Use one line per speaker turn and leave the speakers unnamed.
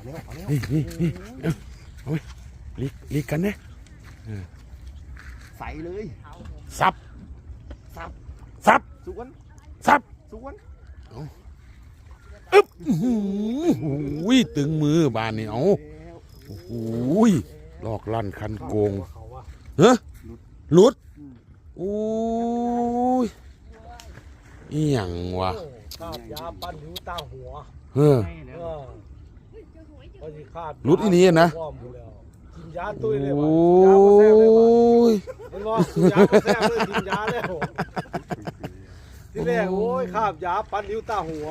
นี่เอาลีกกันเนี่ย
ใส่เลย
ซับ
สวน
อึ๊บอุ้ยตึงมือบานนี่เอาโอ้ยลอกลั่นคันโกงเฮ้หลุดโอ้ยอีหยังวะ
คาบยาปั้นหิวตาหัว
หลุดอีนี้นะ
กินยาตุ้ยเลย
โอ้ย
เห็นบ่กินยาแซ่บเลยกินยาแล้วที่แรกโอ้ยคาบยาปั้นหิวตาหัว